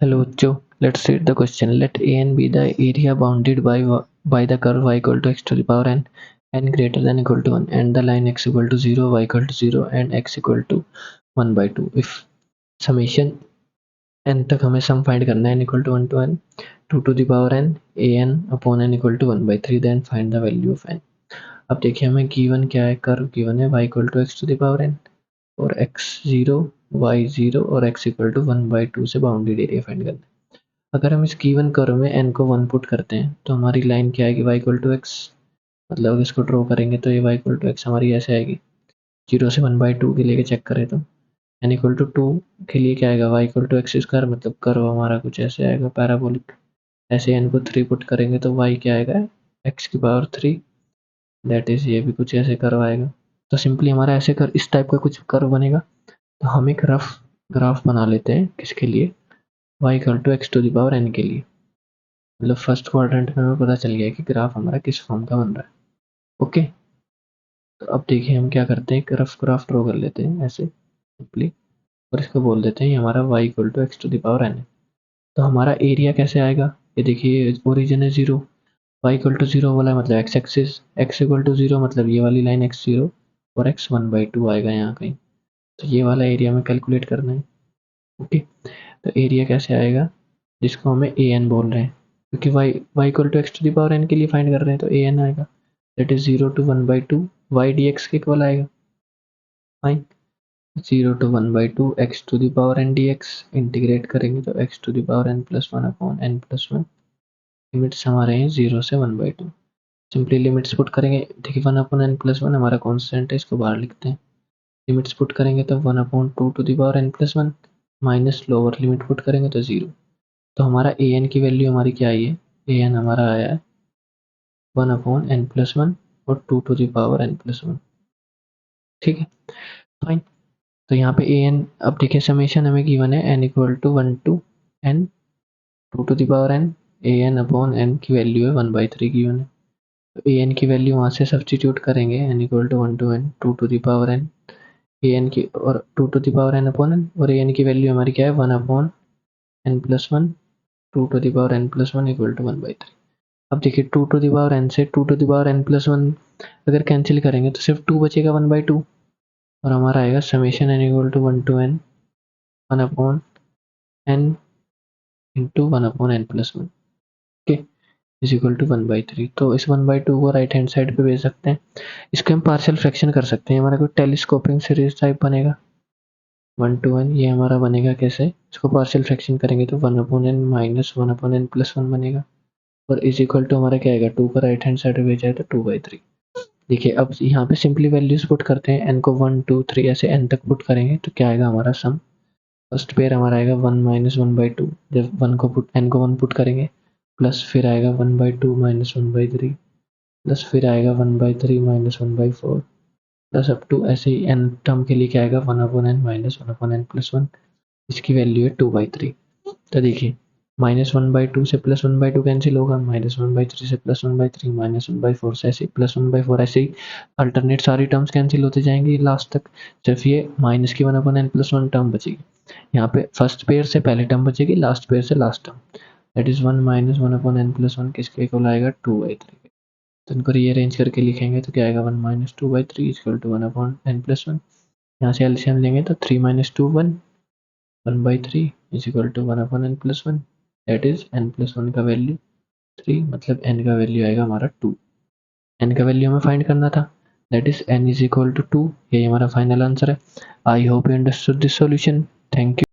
Hello, Joe. Let's read the question. Let A and be the area bounded by the curve y equal to x to the power n greater than equal to 1, and the line x equal to 0, y equal to 0, and x equal to 1 by 2. If summation n तक हमें sum find करना है n equal to 1 to n 2 to the power n a n upon n equal to 1 by 3, then find the value of n. अब देखिए हमें given क्या है, curve given है y equal to x to the power n और x 0, y 0 और x equal to 1 by 2 से bounded area find करना है। अगर हम इस गिवन कर्व में n को 1 पुट करते हैं तो हमारी लाइन क्या आएगी, y इक्वल टू एक्स। मतलब अगर इसको ड्रॉ करेंगे तो ये y इक्वल टू एक्स हमारी ऐसे आएगी। 0 से 1 बाई 2 के लिए चेक करें तो n इक्वल टू 2 के लिए क्या आएगा, y equal to x square. मतलब कर्व हमारा कुछ ऐसे आएगा पैराबोलिक। ऐसे n को 3 पुट करेंगे तो y क्या आएगा, x की पावर 3। दैट इज ये भी कुछ ऐसे कर्व आएगा। तो सिंपली हमारा ऐसे कर इस टाइप का कुछ कर्व बनेगा। तो हम एक रफ ग्राफ बना लेते हैं किसके लिए, y equal to x to the power n के लिए। मतलब फर्स्ट क्वाड्रेंट में हमें पता चल गया कि ग्राफ हमारा किस फॉर्म का बन रहा है। ओके, तो अब देखिए हम क्या करते हैं, एक रफ ग्राफ ड्रॉ कर लेते हैं ऐसे सिंपली, और इसको बोल देते हैं ये हमारा y equal to x to the power n है। तो हमारा एरिया कैसे आएगा, ये देखिए ओरिजिन है 0, y इक्वल टू 0 वाला है मतलब x axis, x equal to 0 मतलब ये वाली लाइन x 0 और x 1 बाई 2 आएगा यहाँ कहीं। तो ये वाला एरिया हमें कैलकुलेट करना है। ओके, तो एरिया कैसे आएगा, जिसको हमें ए एन बोल रहे हैं, क्योंकि y equal to x to the power n के लिए फाइंड कर रहे हैं तो ए एन आएगा। That is 0 to 1 by 2 y d x के इक्वल आएगा। Fine, 0 to 1 by 2 x to the power n d x, integrate करेंगे तो x to the power n plus 1 upon n plus 1। Limits हमारे हैं 0 से 1 by 2। Simply limits put करेंगे, देखिए 1 upon n plus 1 हमारा कॉन्स्टेंट है, इसको बाहर लिखते हैं। लिमिट्स पुट करेंगे तो 1 upon 2 to the power n plus 1 minus lower limit put करेंगे तो 0। तो हमारा ए एन की वैल्यू हमारी क्या आई है, ए एन हमारा आया है 1 अपॉन n प्लस 1 और 2 to the power n plus 1। ठीक है, फाइन। तो यहाँ पे ए एन, अब देखिए समेशन हमें गिवन है n equal to 1 to n 2 to the power n, a n upon n की वैल्यू है 1 बाई 3 गिवन है। तो ए एन की वैल्यू वहाँ से सब्सटीट्यूट करेंगे, n equal to 1 to n 2 to the power n a n की और 2 to the power n upon n, और ए एन की वैल्यू हमारी क्या है 1 upon n plus 1 2 to the power n plus 1 equal to 1 by 3। अब देखिए 2 टू द पावर n से 2 to the power n plus 1 अगर कैंसिल करेंगे तो सिर्फ 2 बचेगा 1 बाई 2, और हमारा आएगा summation n equal to 1 to n 1 upon n into 1 upon n plus 1। Okay, is equal to 1 by 3। तो इस 1 बाई 2 को राइट हैंड साइड पे भेज सकते हैं। इसको हम पार्शियल फ्रैक्शन कर सकते हैं, हमारा कोई टेलीस्कोपिंग सीरीज टाइप बनेगा 1 टू 1। ये हमारा बनेगा कैसे, इसको पार्शियल फ्रैक्शन करेंगे तो 1 upon n minus 1 upon n plus 1 बनेगा, और इज इक्वल टू हमारा क्या आएगा, 2 को राइट हैंड साइड पे भेजा है तो 2 बाई 3। देखिए अब यहाँ पे सिंपली वैल्यूज पुट करते हैं, n को 1 2 3 ऐसे n तक पुट करेंगे तो क्या आएगा हमारा सम। फर्स्ट पेयर हमारा आएगा 1 माइनस 1 बाई 2, जब n को 1 पुट करेंगे, प्लस फिर आएगा 1 बाई 2 माइनस 1 बाई 3, प्लस फिर आएगा 1 by 3 minus 1 by 4, plus up to ऐसे ही n टर्म के लिए क्या आएगा 1 upon n minus 1 upon n plus 1, इसकी वैल्यू है 2 बाई 3। तो देखिए माइनस 1 बाई 2 से प्लस 1 बाई 2 कैंसिल होगा, माइनस 1 बाई 3 से प्लस 1 बाई 3, माइनस 1 बाई 4 से ऐसे प्लस 1 बाई 4, ऐसे ही अल्टरनेट सारी टर्म्स कैंसिल होते जाएंगे लास्ट तक, सिर्फ ये माइनस की 1 अपॉन n प्लस 1 टर्म बचेगी। यहाँ पे फर्स्ट पेयर से पहले टर्म बचेगी, लास्ट पेयर से last term. That is 1 minus 1 upon n plus 1 किसके इक्वल आएगा 2 बाई 3। तो इनको रीअरेंज करके लिखेंगे तो क्या आएगा 1 minus 2 by 3 equal to 1 upon n plus 1। यहाँ से एलसीएम लेंगे तो 3 minus 2 1 1 by 3 is equal to 1 upon n plus 1। That is n plus 1 का वैल्यू 3, मतलब n का वैल्यू आएगा हमारा 2। n का वैल्यू हमें फाइंड करना था, that is n is equal to 2। यही हमारा फाइनल आंसर है। I hope you understood this solution. Thank you.